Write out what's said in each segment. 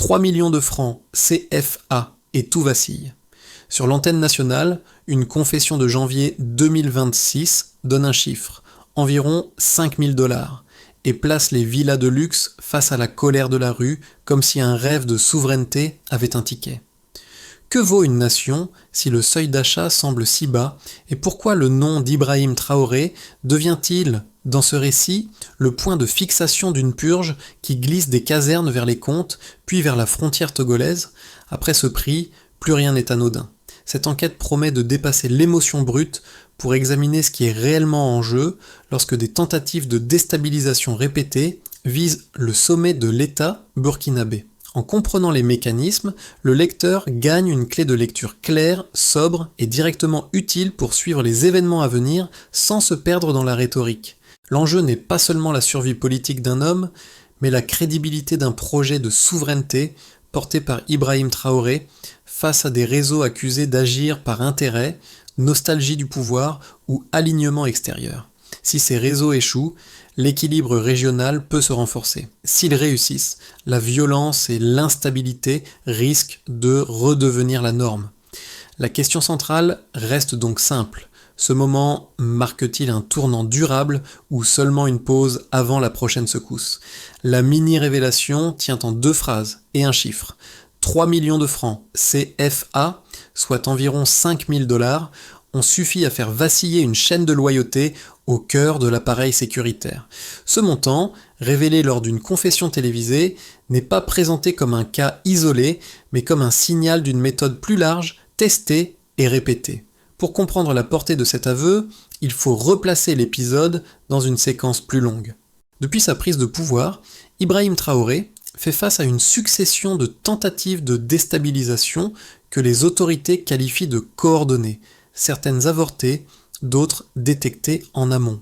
3 millions de francs CFA et tout vacille. Sur l'antenne nationale, une confession de janvier 2026 donne un chiffre, environ 5 000 $, et place les villas de luxe face à la colère de la rue, comme si un rêve de souveraineté avait un ticket. Que vaut une nation si le seuil d'achat semble si bas, et pourquoi le nom d'Ibrahim Traoré devient-il, dans ce récit, le point de fixation d'une purge qui glisse des casernes vers les comptes, puis vers la frontière togolaise? Après ce prix, plus rien n'est anodin. Cette enquête promet de dépasser l'émotion brute pour examiner ce qui est réellement en jeu lorsque des tentatives de déstabilisation répétées visent le sommet de l'État burkinabé. En comprenant les mécanismes, le lecteur gagne une clé de lecture claire, sobre et directement utile pour suivre les événements à venir sans se perdre dans la rhétorique. L'enjeu n'est pas seulement la survie politique d'un homme, mais la crédibilité d'un projet de souveraineté porté par Ibrahim Traoré face à des réseaux accusés d'agir par intérêt, nostalgie du pouvoir ou alignement extérieur. Si ces réseaux échouent, l'équilibre régional peut se renforcer. S'ils réussissent, la violence et l'instabilité risquent de redevenir la norme. La question centrale reste donc simple. Ce moment marque-t-il un tournant durable ou seulement une pause avant la prochaine secousse? La mini-révélation tient en 2 phrases et un chiffre. 3 millions de francs CFA, soit environ 5 000 $, ont suffi à faire vaciller une chaîne de loyauté au cœur de l'appareil sécuritaire. Ce montant, révélé lors d'une confession télévisée, n'est pas présenté comme un cas isolé, mais comme un signal d'une méthode plus large, testée et répétée. Pour comprendre la portée de cet aveu, il faut replacer l'épisode dans une séquence plus longue. Depuis sa prise de pouvoir, Ibrahim Traoré fait face à une succession de tentatives de déstabilisation que les autorités qualifient de coordonnées, certaines avortées, d'autres détectées en amont.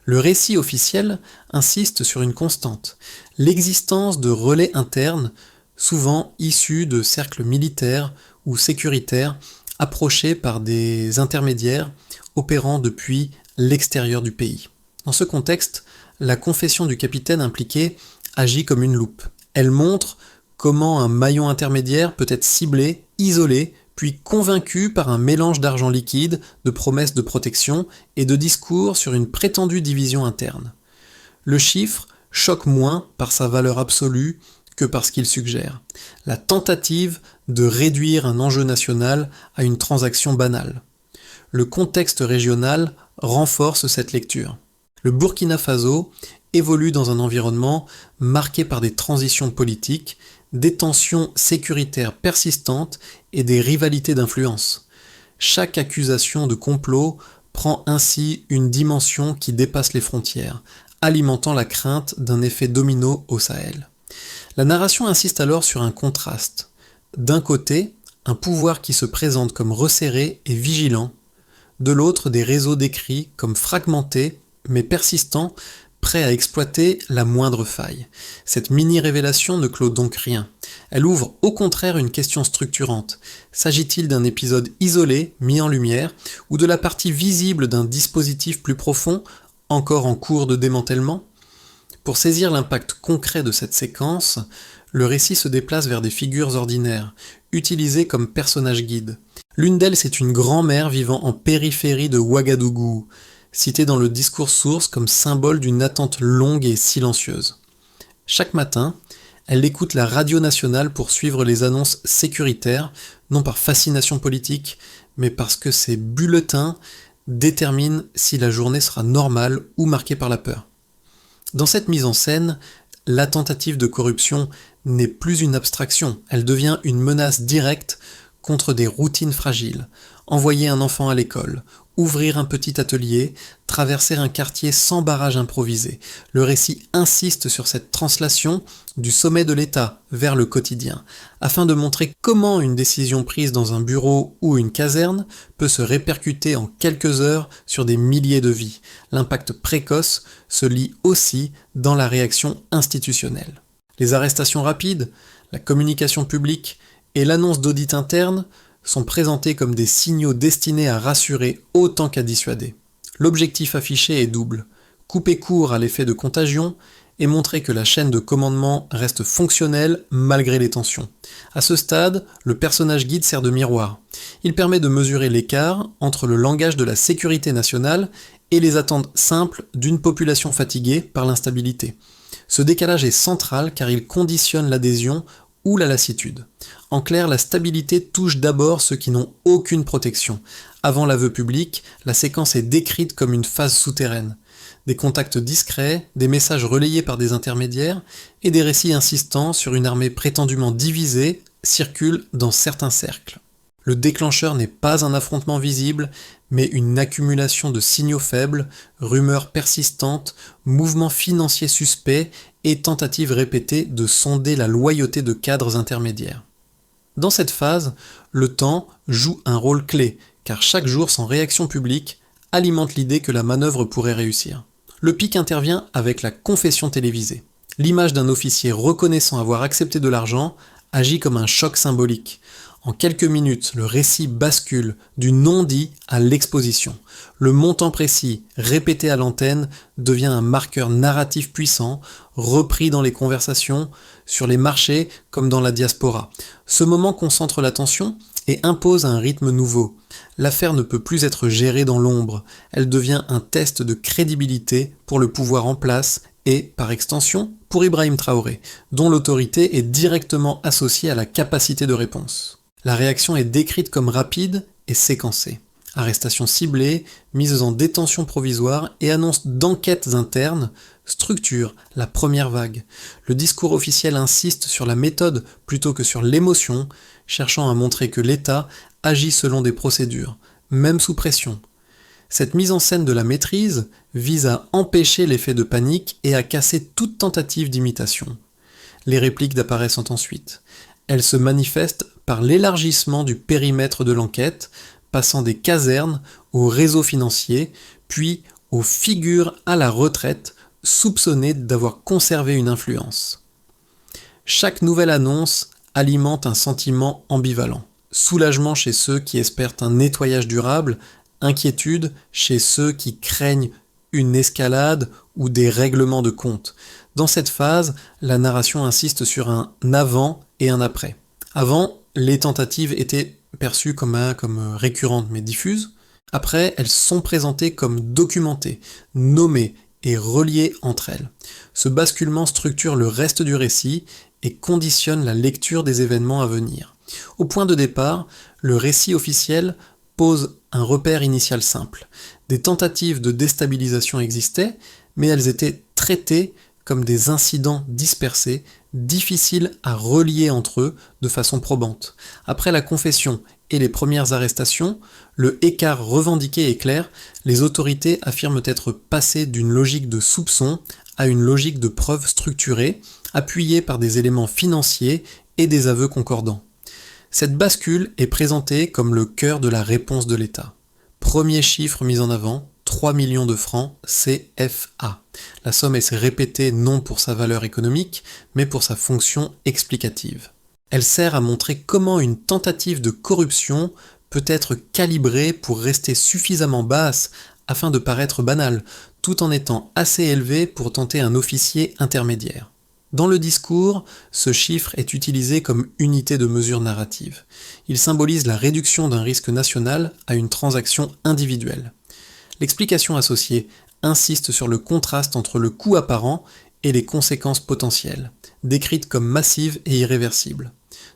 Le récit officiel insiste sur une constante, l'existence de relais internes, souvent issus de cercles militaires ou sécuritaires, approchés par des intermédiaires opérant depuis l'extérieur du pays. Dans ce contexte, la confession du capitaine impliqué agit comme une loupe. Elle montre comment un maillon intermédiaire peut être ciblé, isolé, puis convaincu par un mélange d'argent liquide, de promesses de protection et de discours sur une prétendue division interne. Le chiffre choque moins par sa valeur absolue que par ce qu'il suggère. La tentative de réduire un enjeu national à une transaction banale. Le contexte régional renforce cette lecture. Le Burkina Faso évolue dans un environnement marqué par des transitions politiques, des tensions sécuritaires persistantes et des rivalités d'influence. Chaque accusation de complot prend ainsi une dimension qui dépasse les frontières, alimentant la crainte d'un effet domino au Sahel. La narration insiste alors sur un contraste. D'un côté, un pouvoir qui se présente comme resserré et vigilant, de l'autre des réseaux décrits comme fragmentés mais persistants, prêts à exploiter la moindre faille. Cette mini-révélation ne clôt donc rien. Elle ouvre au contraire une question structurante. S'agit-il d'un épisode isolé, mis en lumière, ou de la partie visible d'un dispositif plus profond, encore en cours de démantèlement? Pour saisir l'impact concret de cette séquence, le récit se déplace vers des figures ordinaires, utilisées comme personnages guides. L'une d'elles, c'est une grand-mère vivant en périphérie de Ouagadougou, citée dans le discours source comme symbole d'une attente longue et silencieuse. Chaque matin, elle écoute la radio nationale pour suivre les annonces sécuritaires, non par fascination politique, mais parce que ces bulletins déterminent si la journée sera normale ou marquée par la peur. Dans cette mise en scène, la tentative de corruption n'est plus une abstraction, elle devient une menace directe contre des routines fragiles. Envoyer un enfant à l'école, ouvrir un petit atelier, traverser un quartier sans barrage improvisé. Le récit insiste sur cette translation du sommet de l'État vers le quotidien, afin de montrer comment une décision prise dans un bureau ou une caserne peut se répercuter en quelques heures sur des milliers de vies. L'impact précoce se lit aussi dans la réaction institutionnelle. Les arrestations rapides, la communication publique et l'annonce d'audits internes sont présentés comme des signaux destinés à rassurer autant qu'à dissuader. L'objectif affiché est double, couper court à l'effet de contagion et montrer que la chaîne de commandement reste fonctionnelle malgré les tensions. À ce stade, le personnage guide sert de miroir. Il permet de mesurer l'écart entre le langage de la sécurité nationale et les attentes simples d'une population fatiguée par l'instabilité. Ce décalage est central car il conditionne l'adhésion ou la lassitude. En clair, la stabilité touche d'abord ceux qui n'ont aucune protection. Avant l'aveu public, la séquence est décrite comme une phase souterraine. Des contacts discrets, des messages relayés par des intermédiaires et des récits insistants sur une armée prétendument divisée circulent dans certains cercles. Le déclencheur n'est pas un affrontement visible, mais une accumulation de signaux faibles, rumeurs persistantes, mouvements financiers suspects et tentatives répétées de sonder la loyauté de cadres intermédiaires. Dans cette phase, le temps joue un rôle clé, car chaque jour sans réaction publique alimente l'idée que la manœuvre pourrait réussir. Le pic intervient avec la confession télévisée. L'image d'un officier reconnaissant avoir accepté de l'argent agit comme un choc symbolique. En quelques minutes, le récit bascule du non-dit à l'exposition. Le montant précis, répété à l'antenne, devient un marqueur narratif puissant, repris dans les conversations, sur les marchés comme dans la diaspora. Ce moment concentre l'attention et impose un rythme nouveau. L'affaire ne peut plus être gérée dans l'ombre, elle devient un test de crédibilité pour le pouvoir en place et, par extension, pour Ibrahim Traoré, dont l'autorité est directement associée à la capacité de réponse. La réaction est décrite comme rapide et séquencée. Arrestations ciblées, mises en détention provisoire et annonces d'enquêtes internes structurent la première vague. Le discours officiel insiste sur la méthode plutôt que sur l'émotion, cherchant à montrer que l'État agit selon des procédures, même sous pression. Cette mise en scène de la maîtrise vise à empêcher l'effet de panique et à casser toute tentative d'imitation. Les répliques apparaissent ensuite. Elles se manifestent par l'élargissement du périmètre de l'enquête, passant des casernes aux réseaux financiers, puis aux figures à la retraite soupçonnées d'avoir conservé une influence. Chaque nouvelle annonce alimente un sentiment ambivalent. Soulagement chez ceux qui espèrent un nettoyage durable, inquiétude chez ceux qui craignent une escalade ou des règlements de compte. Dans cette phase, la narration insiste sur un avant et un après. Avant, les tentatives étaient perçues comme récurrentes mais diffuses. Après, elles sont présentées comme documentées, nommées et reliées entre elles. Ce basculement structure le reste du récit et conditionne la lecture des événements à venir. Au point de départ, le récit officiel pose un repère initial simple. Des tentatives de déstabilisation existaient, mais elles étaient traitées comme des incidents dispersés, difficiles à relier entre eux de façon probante. Après la confession et les premières arrestations, le écart revendiqué est clair, les autorités affirment être passées d'une logique de soupçon à une logique de preuve structurée, appuyée par des éléments financiers et des aveux concordants. Cette bascule est présentée comme le cœur de la réponse de l'État. Premier chiffre mis en avant, 3 millions de francs CFA. La somme est répétée non pour sa valeur économique, mais pour sa fonction explicative. Elle sert à montrer comment une tentative de corruption peut être calibrée pour rester suffisamment basse afin de paraître banale, tout en étant assez élevée pour tenter un officier intermédiaire. Dans le discours, ce chiffre est utilisé comme unité de mesure narrative. Il symbolise la réduction d'un risque national à une transaction individuelle. L'explication associée insiste sur le contraste entre le coût apparent et les conséquences potentielles, décrites comme massives et irréversibles.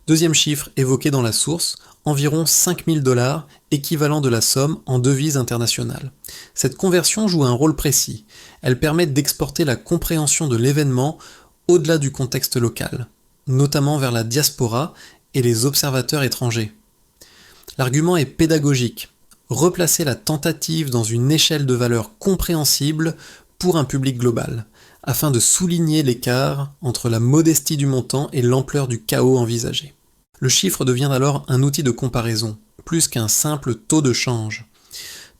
Deuxième chiffre évoqué dans la source, environ 5 000 $, équivalent de la somme en devise internationale. Cette conversion joue un rôle précis. Elle permet d'exporter la compréhension de l'événement au-delà du contexte local, notamment vers la diaspora et les observateurs étrangers. L'argument est pédagogique. Replacer la tentative dans une échelle de valeur compréhensible pour un public global, afin de souligner l'écart entre la modestie du montant et l'ampleur du chaos envisagé. Le chiffre devient alors un outil de comparaison, plus qu'un simple taux de change.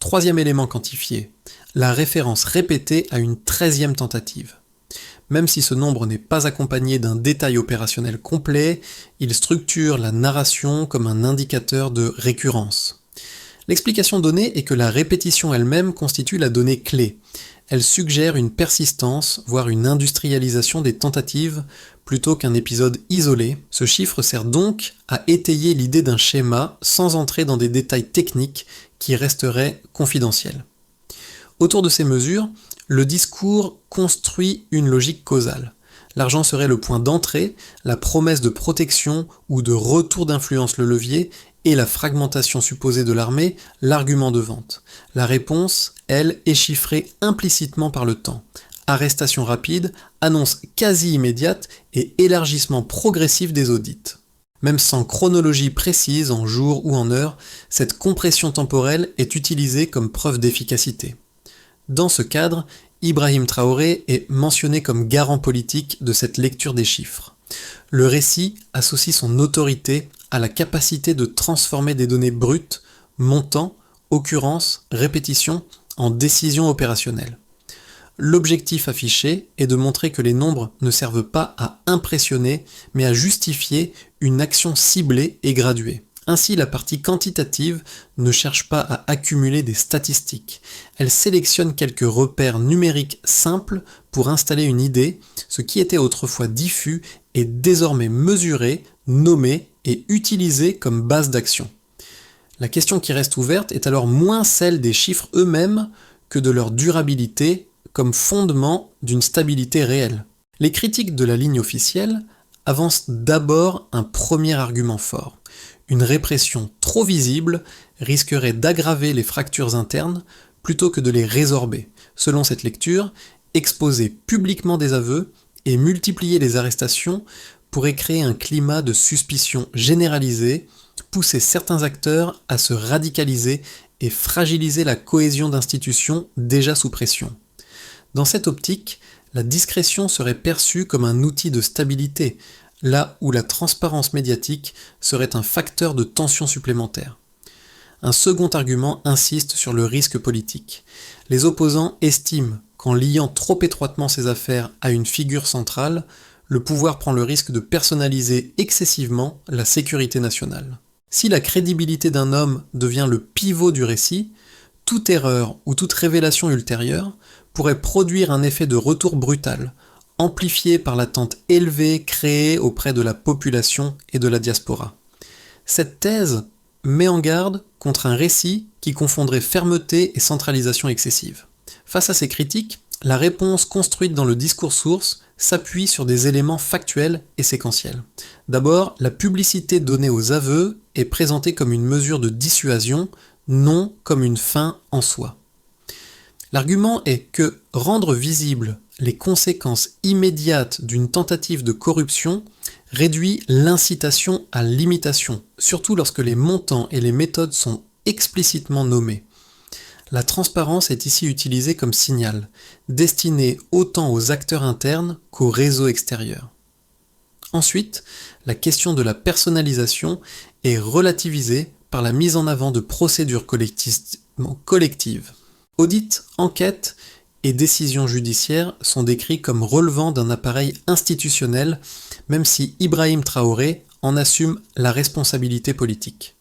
Troisième élément quantifié, la référence répétée à une 13e tentative. Même si ce nombre n'est pas accompagné d'un détail opérationnel complet, il structure la narration comme un indicateur de récurrence. L'explication donnée est que la répétition elle-même constitue la donnée clé. elle suggère une persistance, voire une industrialisation des tentatives, plutôt qu'un épisode isolé. Ce chiffre sert donc à étayer l'idée d'un schéma sans entrer dans des détails techniques qui resteraient confidentiels. Autour de ces mesures, le discours construit une logique causale. L'argent serait le point d'entrée, la promesse de protection ou de retour d'influence le levier, et la fragmentation supposée de l'armée, l'argument de vente. La réponse, elle, est chiffrée implicitement par le temps. Arrestation rapide, annonce quasi immédiate et élargissement progressif des audits. Même sans chronologie précise en jours ou en heures, cette compression temporelle est utilisée comme preuve d'efficacité. Dans ce cadre, Ibrahim Traoré est mentionné comme garant politique de cette lecture des chiffres. Le récit associe son autorité à la capacité de transformer des données brutes, montants, occurrences, répétitions, en décisions opérationnelles. L'objectif affiché est de montrer que les nombres ne servent pas à impressionner, mais à justifier une action ciblée et graduée. Ainsi, la partie quantitative ne cherche pas à accumuler des statistiques. Elle sélectionne quelques repères numériques simples pour installer une idée. Ce qui était autrefois diffus est désormais mesuré, nommé et utilisé comme base d'action. La question qui reste ouverte est alors moins celle des chiffres eux-mêmes que de leur durabilité comme fondement d'une stabilité réelle. Les critiques de la ligne officielle avancent d'abord un premier argument fort. Une répression trop visible risquerait d'aggraver les fractures internes plutôt que de les résorber. Selon cette lecture, exposer publiquement des aveux et multiplier les arrestations pourrait créer un climat de suspicion généralisée, pousser certains acteurs à se radicaliser et fragiliser la cohésion d'institutions déjà sous pression. Dans cette optique, la discrétion serait perçue comme un outil de stabilité, là où la transparence médiatique serait un facteur de tension supplémentaire. Un second argument insiste sur le risque politique. Les opposants estiment qu'en liant trop étroitement ces affaires à une figure centrale, le pouvoir prend le risque de personnaliser excessivement la sécurité nationale. Si la crédibilité d'un homme devient le pivot du récit, toute erreur ou toute révélation ultérieure pourrait produire un effet de retour brutal, amplifié par l'attente élevée créée auprès de la population et de la diaspora. Cette thèse met en garde contre un récit qui confondrait fermeté et centralisation excessive. Face à ces critiques, la réponse construite dans le discours source s'appuie sur des éléments factuels et séquentiels. D'abord, la publicité donnée aux aveux est présentée comme une mesure de dissuasion, non comme une fin en soi. L'argument est que rendre visibles les conséquences immédiates d'une tentative de corruption réduit l'incitation à l'imitation, surtout lorsque les montants et les méthodes sont explicitement nommés. La transparence est ici utilisée comme signal, destiné autant aux acteurs internes qu'aux réseaux extérieurs. Ensuite, la question de la personnalisation est relativisée par la mise en avant de procédures collectives. Audits, enquêtes et décisions judiciaires sont décrits comme relevant d'un appareil institutionnel, même si Ibrahim Traoré en assume la responsabilité politique.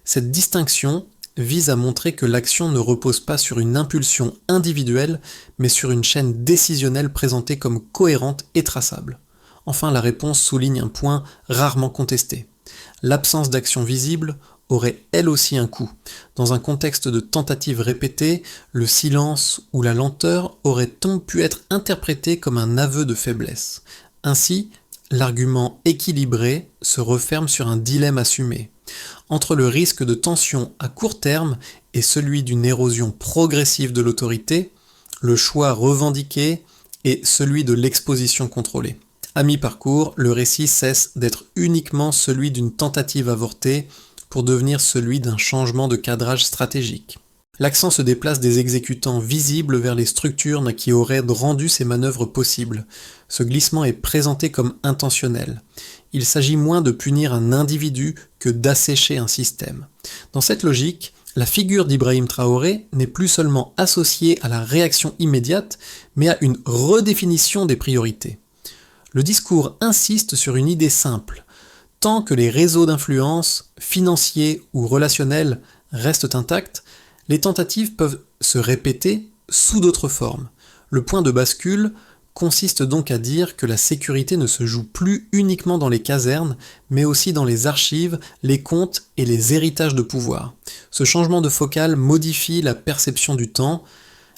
Cette distinction vise à montrer que l'action ne repose pas sur une impulsion individuelle, mais sur une chaîne décisionnelle présentée comme cohérente et traçable. Enfin, la réponse souligne un point rarement contesté. L'absence d'action visible aurait elle aussi un coût. Dans un contexte de tentatives répétées, le silence ou la lenteur auraient donc pu être interprétés comme un aveu de faiblesse. Ainsi, l'argument équilibré se referme sur un dilemme assumé. Entre le risque de tension à court terme et celui d'une érosion progressive de l'autorité, le choix revendiqué est celui de l'exposition contrôlée. À mi-parcours, le récit cesse d'être uniquement celui d'une tentative avortée pour devenir celui d'un changement de cadrage stratégique. L'accent se déplace des exécutants visibles vers les structures qui auraient rendu ces manœuvres possibles. Ce glissement est présenté comme intentionnel. Il s'agit moins de punir un individu que d'assécher un système. Dans cette logique, la figure d'Ibrahim Traoré n'est plus seulement associée à la réaction immédiate, mais à une redéfinition des priorités. Le discours insiste sur une idée simple. Tant que les réseaux d'influence, financiers ou relationnels, restent intacts, les tentatives peuvent se répéter sous d'autres formes. Le point de bascule consiste donc à dire que la sécurité ne se joue plus uniquement dans les casernes, mais aussi dans les archives, les comptes et les héritages de pouvoir. Ce changement de focale modifie la perception du temps.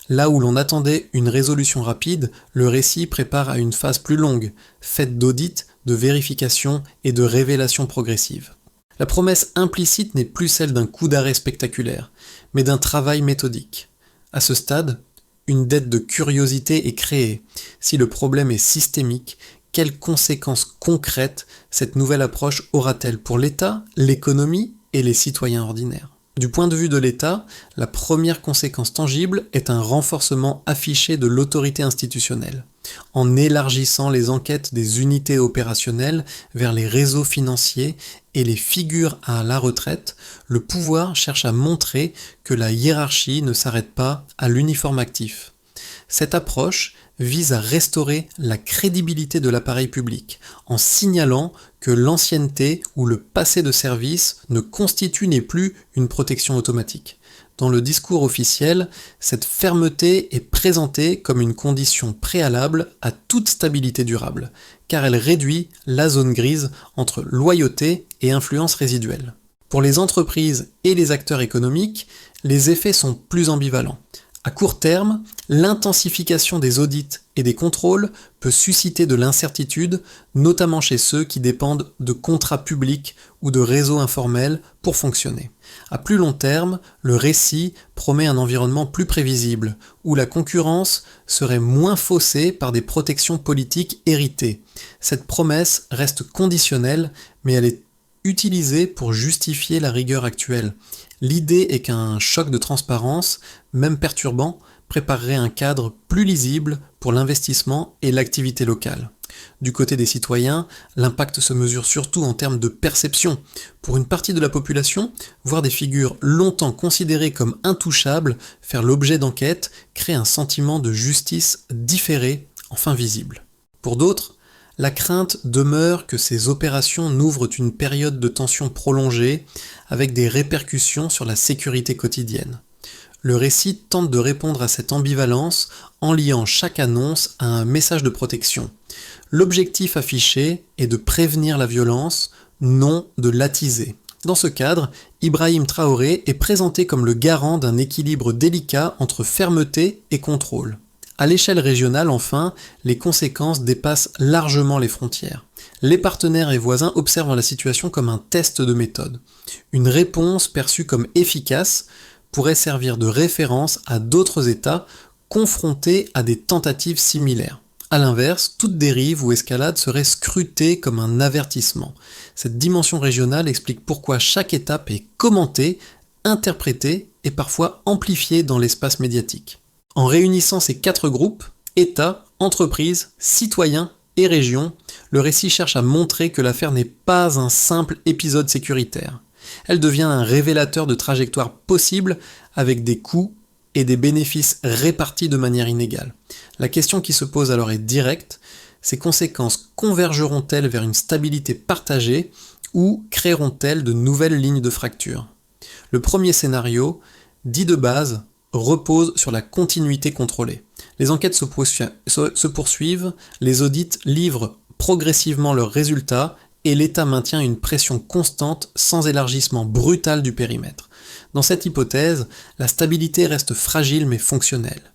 Là où l'on attendait une résolution rapide, le récit prépare à une phase plus longue, faite d'audits, de vérification et de révélations progressives. La promesse implicite n'est plus celle d'un coup d'arrêt spectaculaire, mais d'un travail méthodique. À ce stade, une dette de curiosité est créée. Si le problème est systémique, quelles conséquences concrètes cette nouvelle approche aura-t-elle pour l'État, l'économie et les citoyens ordinaires ? Du point de vue de l'État, la première conséquence tangible est un renforcement affiché de l'autorité institutionnelle. En élargissant les enquêtes des unités opérationnelles vers les réseaux financiers et les figures à la retraite, le pouvoir cherche à montrer que la hiérarchie ne s'arrête pas à l'uniforme actif. Cette approche vise à restaurer la crédibilité de l'appareil public, en signalant que l'ancienneté ou le passé de service ne constitue ni plus une protection automatique. Dans le discours officiel, cette fermeté est présentée comme une condition préalable à toute stabilité durable, car elle réduit la zone grise entre loyauté et influence résiduelle. Pour les entreprises et les acteurs économiques, les effets sont plus ambivalents. À court terme, l'intensification des audits et des contrôles peut susciter de l'incertitude, notamment chez ceux qui dépendent de contrats publics ou de réseaux informels pour fonctionner. À plus long terme, le récit promet un environnement plus prévisible, où la concurrence serait moins faussée par des protections politiques héritées. Cette promesse reste conditionnelle, mais elle est utilisée pour justifier la rigueur actuelle. L'idée est qu'un choc de transparence, même perturbant, préparerait un cadre plus lisible pour l'investissement et l'activité locale. Du côté des citoyens, l'impact se mesure surtout en termes de perception. Pour une partie de la population, voir des figures longtemps considérées comme intouchables faire l'objet d'enquêtes crée un sentiment de justice différée, enfin visible. Pour d'autres, la crainte demeure que ces opérations n'ouvrent une période de tension prolongée avec des répercussions sur la sécurité quotidienne. Le récit tente de répondre à cette ambivalence en liant chaque annonce à un message de protection. L'objectif affiché est de prévenir la violence, non de l'attiser. Dans ce cadre, Ibrahim Traoré est présenté comme le garant d'un équilibre délicat entre fermeté et contrôle. À l'échelle régionale, enfin, les conséquences dépassent largement les frontières. Les partenaires et voisins observent la situation comme un test de méthode. Une réponse perçue comme efficace pourrait servir de référence à d'autres États confrontés à des tentatives similaires. A l'inverse, toute dérive ou escalade serait scrutée comme un avertissement. Cette dimension régionale explique pourquoi chaque étape est commentée, interprétée et parfois amplifiée dans l'espace médiatique. En réunissant ces 4 groupes, États, entreprises, citoyens et régions, le récit cherche à montrer que l'affaire n'est pas un simple épisode sécuritaire. Elle devient un révélateur de trajectoires possibles avec des coûts et des bénéfices répartis de manière inégale. La question qui se pose alors est directe, ces conséquences convergeront-elles vers une stabilité partagée ou créeront-elles de nouvelles lignes de fracture ? Le premier scénario, dit de base, repose sur la continuité contrôlée. Les enquêtes se poursuivent, les audits livrent progressivement leurs résultats et l'État maintient une pression constante sans élargissement brutal du périmètre. Dans cette hypothèse, la stabilité reste fragile mais fonctionnelle.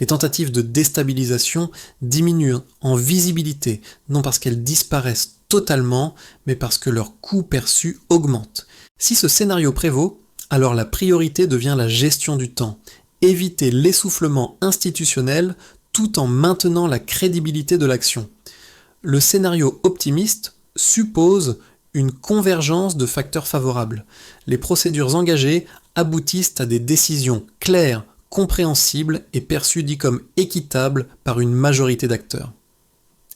Les tentatives de déstabilisation diminuent en visibilité, non parce qu'elles disparaissent totalement, mais parce que leur coût perçu augmente. Si ce scénario prévaut, alors la priorité devient la gestion du temps. Éviter l'essoufflement institutionnel tout en maintenant la crédibilité de l'action. Le scénario optimiste suppose une convergence de facteurs favorables. Les procédures engagées aboutissent à des décisions claires, compréhensibles et perçues dit comme équitables par une majorité d'acteurs.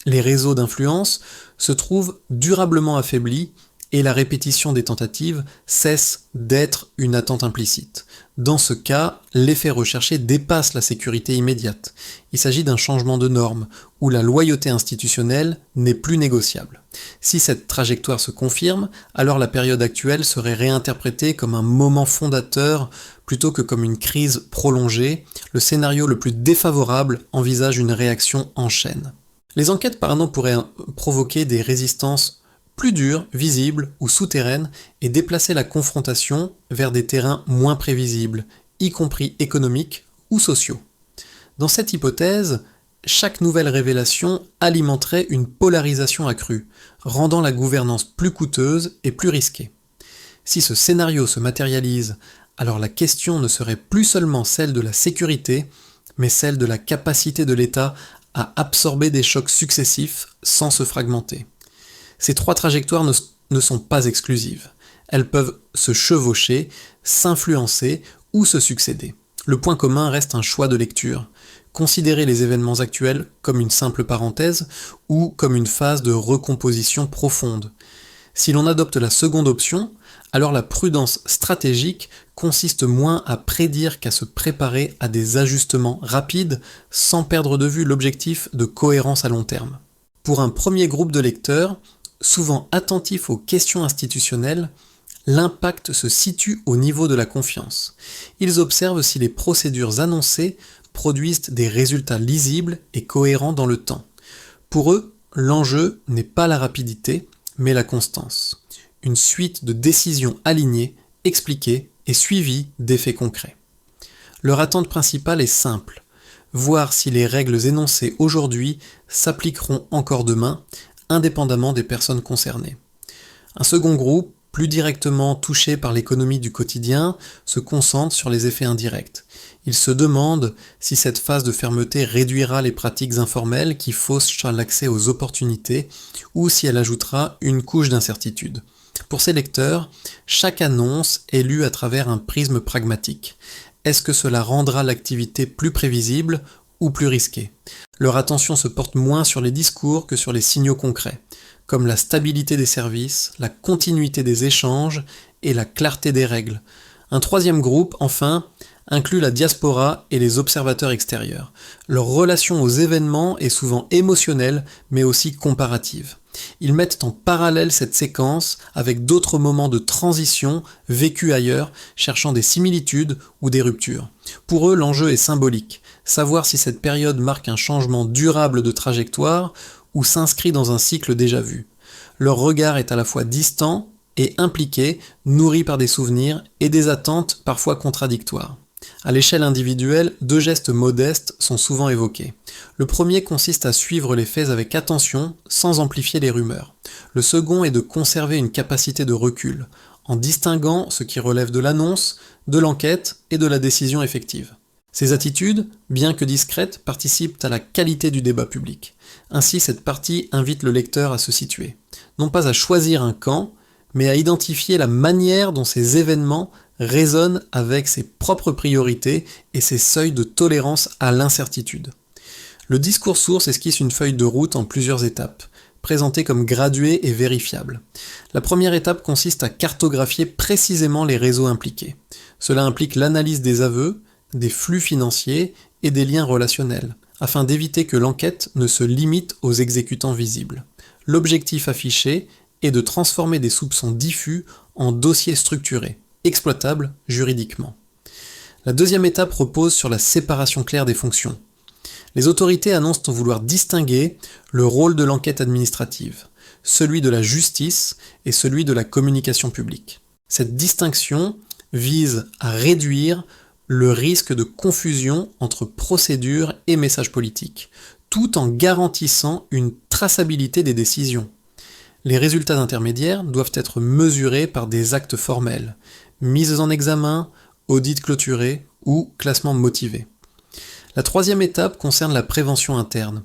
Les réseaux d'influence se trouvent durablement affaiblis et la répétition des tentatives cesse d'être une attente implicite. Dans ce cas, l'effet recherché dépasse la sécurité immédiate. Il s'agit d'un changement de norme, où la loyauté institutionnelle n'est plus négociable. Si cette trajectoire se confirme, alors la période actuelle serait réinterprétée comme un moment fondateur plutôt que comme une crise prolongée, le scénario le plus défavorable envisage une réaction en chaîne. Les enquêtes par pourraient provoquer des résistances plus dures, visibles ou souterraines et déplacer la confrontation vers des terrains moins prévisibles, y compris économiques ou sociaux. Dans cette hypothèse, chaque nouvelle révélation alimenterait une polarisation accrue, rendant la gouvernance plus coûteuse et plus risquée. Si ce scénario se matérialise, alors la question ne serait plus seulement celle de la sécurité, mais celle de la capacité de l'État à absorber des chocs successifs sans se fragmenter. Ces trois trajectoires ne sont pas exclusives. Elles peuvent se chevaucher, s'influencer ou se succéder. Le point commun reste un choix de lecture. Considérer les événements actuels comme une simple parenthèse ou comme une phase de recomposition profonde. Si l'on adopte la seconde option, alors la prudence stratégique consiste moins à prédire qu'à se préparer à des ajustements rapides sans perdre de vue l'objectif de cohérence à long terme. Pour un premier groupe de lecteurs, souvent attentifs aux questions institutionnelles, l'impact se situe au niveau de la confiance. Ils observent si les procédures annoncées produisent des résultats lisibles et cohérents dans le temps. Pour eux, l'enjeu n'est pas la rapidité, mais la constance. Une suite de décisions alignées, expliquées et suivies d'effets concrets. Leur attente principale est simple, voir si les règles énoncées aujourd'hui s'appliqueront encore demain, indépendamment des personnes concernées. Un second groupe, plus directement touché par l'économie du quotidien, se concentre sur les effets indirects. Il se demande si cette phase de fermeté réduira les pratiques informelles qui faussent l'accès aux opportunités ou si elle ajoutera une couche d'incertitude. Pour ces lecteurs, chaque annonce est lue à travers un prisme pragmatique. Est-ce que cela rendra l'activité plus prévisible ou plus risquée ? Leur attention se porte moins sur les discours que sur les signaux concrets, comme la stabilité des services, la continuité des échanges et la clarté des règles. Un troisième groupe, enfin, inclut la diaspora et les observateurs extérieurs. Leur relation aux événements est souvent émotionnelle, mais aussi comparative. Ils mettent en parallèle cette séquence avec d'autres moments de transition vécus ailleurs, cherchant des similitudes ou des ruptures. Pour eux, l'enjeu est symbolique, savoir si cette période marque un changement durable de trajectoire ou s'inscrit dans un cycle déjà vu. Leur regard est à la fois distant et impliqué, nourri par des souvenirs et des attentes parfois contradictoires. À l'échelle individuelle, deux gestes modestes sont souvent évoqués. Le premier consiste à suivre les faits avec attention, sans amplifier les rumeurs. Le second est de conserver une capacité de recul, en distinguant ce qui relève de l'annonce, de l'enquête et de la décision effective. Ces attitudes, bien que discrètes, participent à la qualité du débat public. Ainsi, cette partie invite le lecteur à se situer, non pas à choisir un camp, mais à identifier la manière dont ces événements résonnent avec ses propres priorités et ses seuils de tolérance à l'incertitude. Le discours source esquisse une feuille de route en plusieurs étapes, présentée comme graduée et vérifiable. La première étape consiste à cartographier précisément les réseaux impliqués. Cela implique l'analyse des aveux, des flux financiers et des liens relationnels, afin d'éviter que l'enquête ne se limite aux exécutants visibles. L'objectif affiché est de transformer des soupçons diffus en dossiers structurés, exploitables juridiquement. La deuxième étape repose sur la séparation claire des fonctions. Les autorités annoncent vouloir distinguer le rôle de l'enquête administrative, celui de la justice et celui de la communication publique. Cette distinction vise à réduire le risque de confusion entre procédure et message politique, tout en garantissant une traçabilité des décisions. Les résultats intermédiaires doivent être mesurés par des actes formels, mises en examen, audits clôturés ou classements motivés. La troisième étape concerne la prévention interne.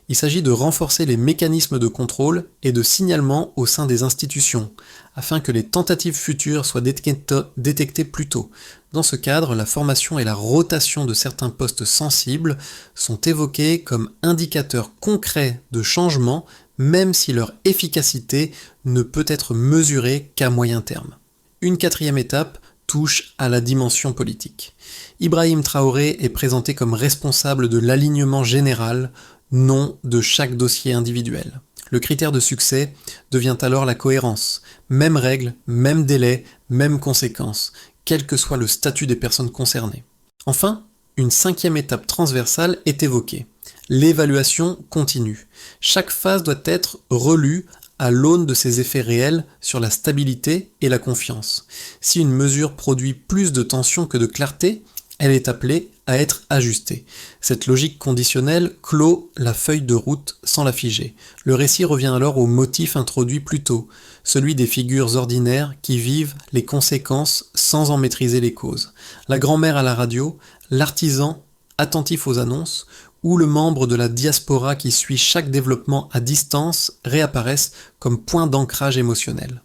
Il s'agit de renforcer les mécanismes de contrôle et de signalement au sein des institutions, afin que les tentatives futures soient détectées plus tôt. Dans ce cadre, la formation et la rotation de certains postes sensibles sont évoqués comme indicateurs concrets de changement, même si leur efficacité ne peut être mesurée qu'à moyen terme. Une quatrième étape touche à la dimension politique. Ibrahim Traoré est présenté comme responsable de l'alignement général, non de chaque dossier individuel. Le critère de succès devient alors la cohérence. Même règle, même délai, même conséquence. quel que soit le statut des personnes concernées. Enfin, une cinquième étape transversale est évoquée, l'évaluation continue. Chaque phase doit être relue à l'aune de ses effets réels sur la stabilité et la confiance. Si une mesure produit plus de tension que de clarté, elle est appelée à être ajustée. Cette logique conditionnelle clôt la feuille de route sans la figer. Le récit revient alors au motif introduit plus tôt, celui des figures ordinaires qui vivent les conséquences sans en maîtriser les causes. La grand-mère à la radio, l'artisan attentif aux annonces, ou le membre de la diaspora qui suit chaque développement à distance réapparaissent comme point d'ancrage émotionnel.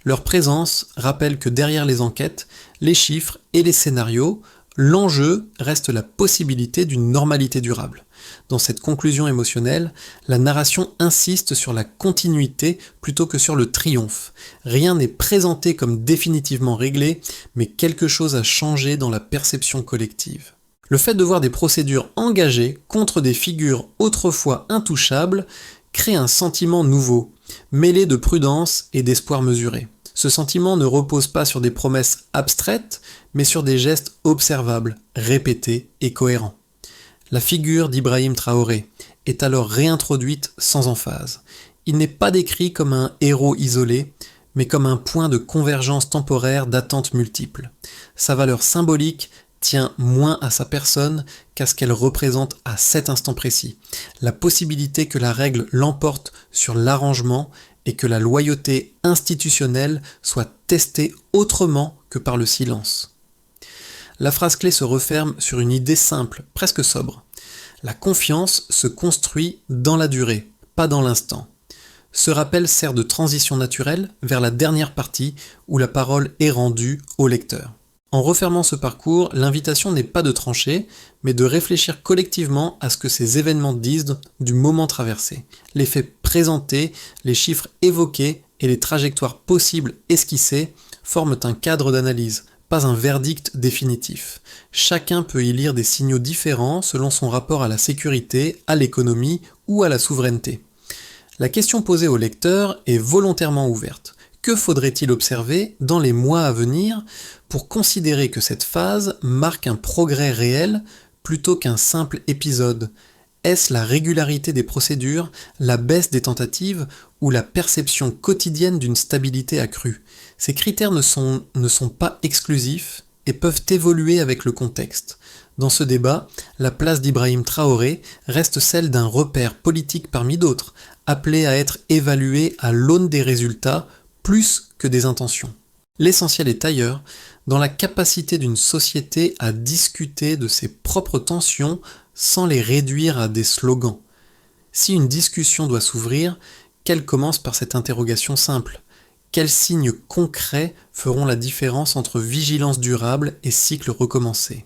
Leur présence rappelle que derrière les enquêtes, les chiffres et les scénarios, l'enjeu reste la possibilité d'une normalité durable. Dans cette conclusion émotionnelle, la narration insiste sur la continuité plutôt que sur le triomphe. Rien n'est présenté comme définitivement réglé, mais quelque chose a changé dans la perception collective. Le fait de voir des procédures engagées contre des figures autrefois intouchables crée un sentiment nouveau, mêlé de prudence et d'espoir mesuré. Ce sentiment ne repose pas sur des promesses abstraites, mais sur des gestes observables, répétés et cohérents. La figure d'Ibrahim Traoré est alors réintroduite sans emphase. Il n'est pas décrit comme un héros isolé, mais comme un point de convergence temporaire d'attentes multiples. Sa valeur symbolique tient moins à sa personne qu'à ce qu'elle représente à cet instant précis. La possibilité que la règle l'emporte sur l'arrangement et que la loyauté institutionnelle soit testée autrement que par le silence. La phrase clé se referme sur une idée simple, presque sobre. La confiance se construit dans la durée, pas dans l'instant. Ce rappel sert de transition naturelle vers la dernière partie où la parole est rendue au lecteur. En refermant ce parcours, l'invitation n'est pas de trancher, mais de réfléchir collectivement à ce que ces événements disent du moment traversé. Les faits présentés, les chiffres évoqués et les trajectoires possibles esquissées forment un cadre d'analyse, pas un verdict définitif. Chacun peut y lire des signaux différents selon son rapport à la sécurité, à l'économie ou à la souveraineté. La question posée au lecteur est volontairement ouverte. Que faudrait-il observer dans les mois à venir pour considérer que cette phase marque un progrès réel plutôt qu'un simple épisode? Est-ce la régularité des procédures, la baisse des tentatives ou la perception quotidienne d'une stabilité accrue? Ces critères ne sont pas exclusifs et peuvent évoluer avec le contexte. Dans ce débat, la place d'Ibrahim Traoré reste celle d'un repère politique parmi d'autres, appelé à être évalué à l'aune des résultats plus que des intentions. L'essentiel est ailleurs, dans la capacité d'une société à discuter de ses propres tensions sans les réduire à des slogans. Si une discussion doit s'ouvrir, qu'elle commence par cette interrogation simple. Quels signes concrets feront la différence entre vigilance durable et cycle recommencé ?